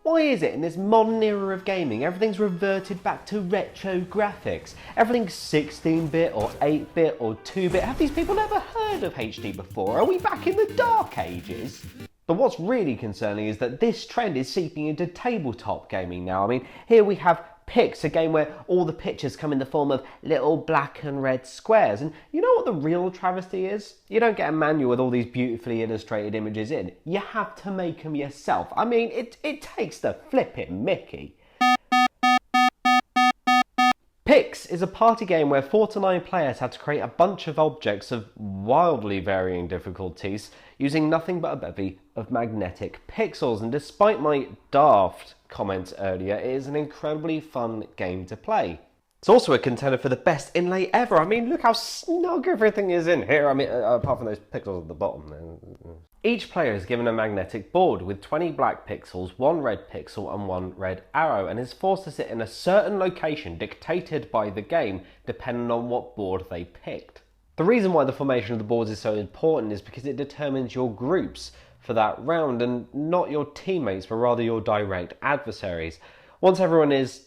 Why is it in this modern era of gaming, everything's reverted back to retro graphics? Everything's 16-bit or 8-bit or 2-bit. Have these people never heard of HD before? Are we back in the dark ages? But what's really concerning is that this trend is seeping into tabletop gaming now. I mean, here we have Pix, a game where all the pictures come in the form of little black and red squares. And you know what the real travesty is? You don't get a manual with all these beautifully illustrated images in. You have to make them yourself. I mean, it takes the flipping mickey. Pix is a party game where 4 to 9 players have to create a bunch of objects of wildly varying difficulties using nothing but a bevy of magnetic pixels. And despite my daft comments earlier, it is an incredibly fun game to play. It's also a contender for the best inlay ever. I mean, look how snug everything is in here. I mean, apart from those pixels at the bottom. Each player is given a magnetic board with 20 black pixels, 1 red pixel and 1 red arrow, and is forced to sit in a certain location dictated by the game depending on what board they picked. The reason why the formation of the boards is so important is because it determines your groups for that round, and not your teammates but rather your direct adversaries. Once everyone is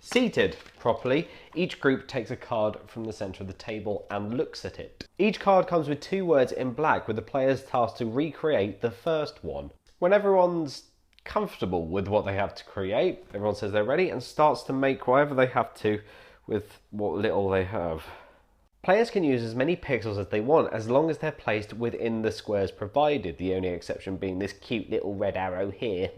seated properly, each group takes a card from the centre of the table and looks at it. Each card comes with 2 words in black, with the players tasked to recreate the first one. When everyone's comfortable with what they have to create, everyone says they're ready and starts to make whatever they have to with what little they have. Players can use as many pixels as they want as long as they're placed within the squares provided, the only exception being this cute little red arrow here.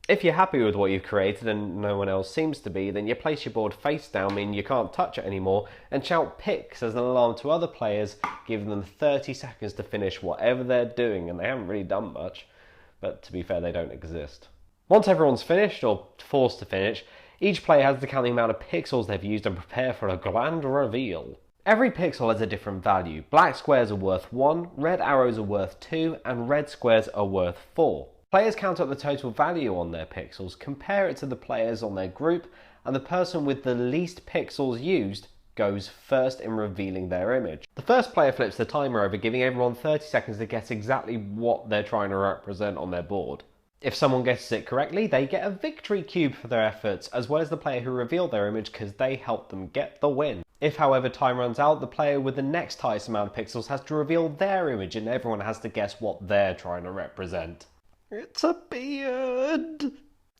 If you're happy with what you've created and no one else seems to be, then you place your board face down, meaning you can't touch it anymore, and shout Pix as an alarm to other players, giving them 30 seconds to finish whatever they're doing, and they haven't really done much, but to be fair, they don't exist. Once everyone's finished, or forced to finish, each player has to count the amount of pixels they've used and prepare for a grand reveal. Every pixel has a different value. Black squares are worth 1, red arrows are worth 2, and red squares are worth 4. Players count up the total value on their pixels, compare it to the players on their group, and the person with the least pixels used goes first in revealing their image. The first player flips the timer over, giving everyone 30 seconds to guess exactly what they're trying to represent on their board. If someone guesses it correctly, they get a victory cube for their efforts, as well as the player who revealed their image because they helped them get the win. If, however, time runs out, the player with the next highest amount of pixels has to reveal their image, and everyone has to guess what they're trying to represent. It's a beard!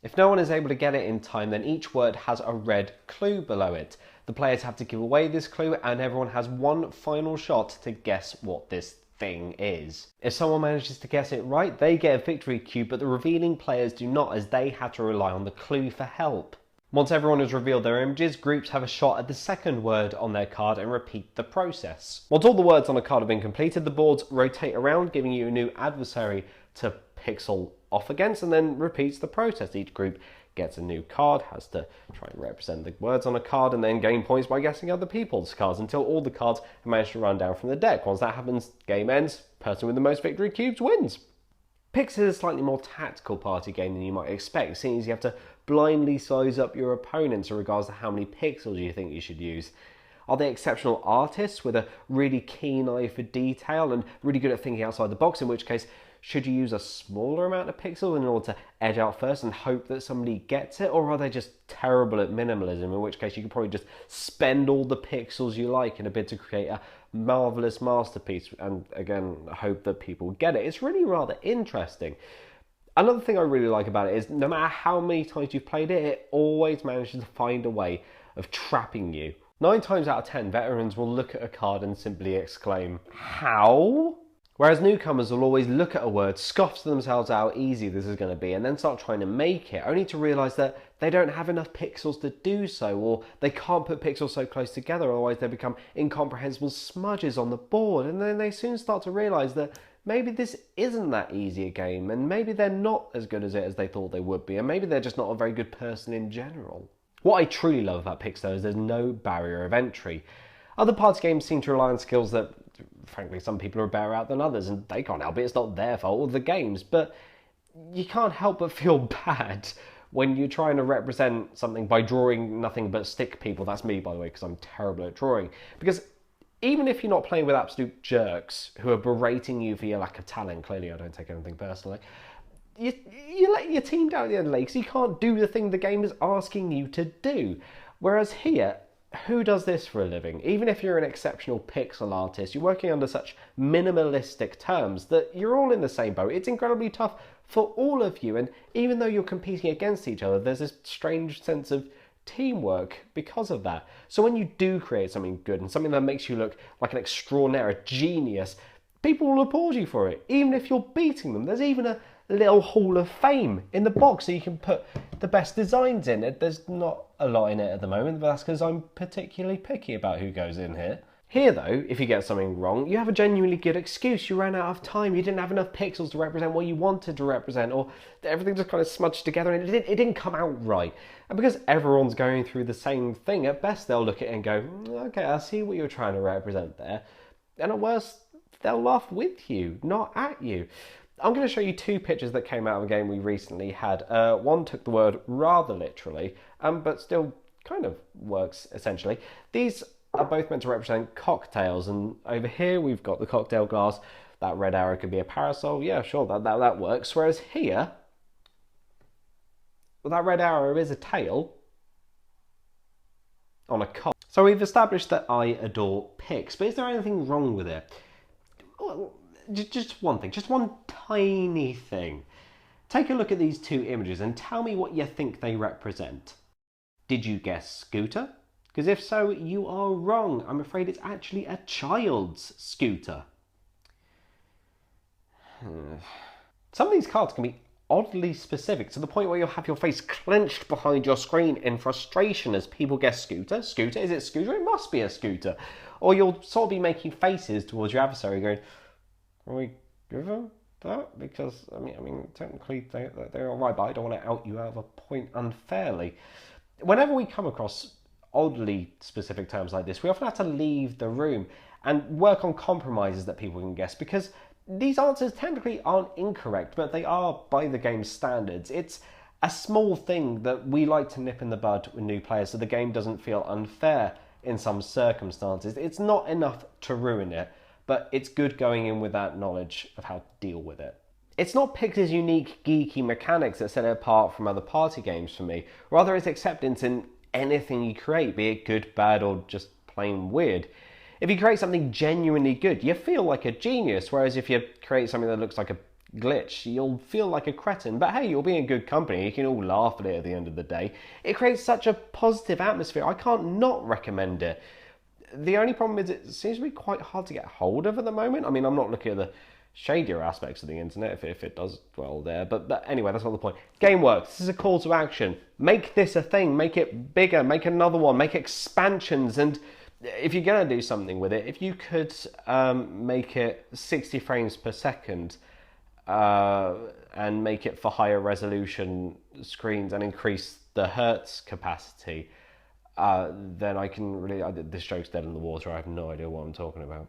If no one is able to get it in time, then each word has a red clue below it. The players have to give away this clue, and everyone has one final shot to guess what this thing is. If someone manages to guess it right, they get a victory cube, but the revealing players do not, as they had to rely on the clue for help. Once everyone has revealed their images, groups have a shot at the second word on their card and repeat the process. Once all the words on a card have been completed, the boards rotate around, giving you a new adversary to pixel off against, and then repeats the process. Each group gets a new card, has to try and represent the words on a card, and then gain points by guessing other people's cards until all the cards have managed to run down from the deck. Once that happens, game ends. Person with the most victory cubes wins. Pix is a slightly more tactical party game than you might expect, seeing as you have to blindly size up your opponents in regards to how many pixels you think you should use. Are they exceptional artists with a really keen eye for detail and really good at thinking outside the box, in which case should you use a smaller amount of pixels in order to edge out first and hope that somebody gets it? Or are they just terrible at minimalism, in which case you could probably just spend all the pixels you like in a bid to create a marvellous masterpiece and, again, hope that people get it? It's really rather interesting. Another thing I really like about it is no matter how many times you've played it, it always manages to find a way of trapping you. 9 times out of 10, veterans will look at a card and simply exclaim, "How?" Whereas newcomers will always look at a word, scoff to themselves how easy this is going to be, and then start trying to make it, only to realise that they don't have enough pixels to do so, or they can't put pixels so close together, otherwise they become incomprehensible smudges on the board, and then they soon start to realise that maybe this isn't that easy a game, and maybe they're not as good as it as they thought they would be, and maybe they're just not a very good person in general. What I truly love about Pix, though, is there's no barrier of entry. Other party games seem to rely on skills that, frankly, some people are better at than others, and they can't help it. It's not their fault or the game's, but you can't help but feel bad when you're trying to represent something by drawing nothing but stick people. That's me, by the way, because I'm terrible at drawing. Because even if you're not playing with absolute jerks who are berating you for your lack of talent, clearly I don't take anything personally, you're letting your team down at the end of the day because you can't do the thing the game is asking you to do. Whereas here, who does this for a living? Even if you're an exceptional pixel artist, you're working under such minimalistic terms that you're all in the same boat. It's incredibly tough for all of you, and even though you're competing against each other, there's this strange sense of teamwork because of that. So when you do create something good and something that makes you look like an extraordinaire, a genius, people will applaud you for it, even if you're beating them. There's even a little hall of fame in the box so you can put the best designs in it. There's not a lot in it at the moment, but that's because I'm particularly picky about who goes in here. Here though, if you get something wrong, you have a genuinely good excuse. You ran out of time, you didn't have enough pixels to represent what you wanted to represent, or everything just kind of smudged together and it didn't come out right. And because everyone's going through the same thing, at best they'll look at it and go, okay, I see what you're trying to represent there. And at worst, they'll laugh with you, not at you. I'm going to show you two pictures that came out of a game we recently had. One took the word rather literally, but still kind of works essentially. These are both meant to represent cocktails, and over here we've got the cocktail glass. That red arrow could be a parasol. Yeah, sure, that works. Whereas here, well, that red arrow is a tail on a cock. So we've established that I adore pics, but is there anything wrong with it? Well, just one thing, just one tiny thing. Take a look at these two images and tell me what you think they represent. Did you guess scooter? Because if so, you are wrong. I'm afraid it's actually a child's scooter. Some of these cards can be oddly specific to the point where you'll have your face clenched behind your screen in frustration as people guess scooter. Scooter? Is it scooter? It must be a scooter. Or you'll sort of be making faces towards your adversary going, can we give them that? Because, I mean, technically they're all right, but I don't want to out you out of a point unfairly. Whenever we come across oddly specific terms like this, we often have to leave the room and work on compromises that people can guess, because these answers technically aren't incorrect, but they are by the game's standards. It's a small thing that we like to nip in the bud with new players so the game doesn't feel unfair in some circumstances. It's not enough to ruin it, but it's good going in with that knowledge of how to deal with it. It's not Pixar's unique geeky mechanics that set it apart from other party games for me. Rather, it's acceptance in anything you create, be it good, bad, or just plain weird. If you create something genuinely good, you feel like a genius, whereas if you create something that looks like a glitch, you'll feel like a cretin. But hey, you'll be in good company, you can all laugh at it at the end of the day. It creates such a positive atmosphere, I can't not recommend it. The only problem is it seems to be quite hard to get hold of at the moment. I mean, I'm not looking at the shadier aspects of the internet, if it does dwell there. But anyway, that's not the point. Game works. This is a call to action. Make this a thing. Make it bigger. Make another one. Make expansions. And if you're going to do something with it, if you could make it 60 frames per second and make it for higher resolution screens and increase the hertz capacity, then I can really... this joke's dead in the water. I have no idea what I'm talking about.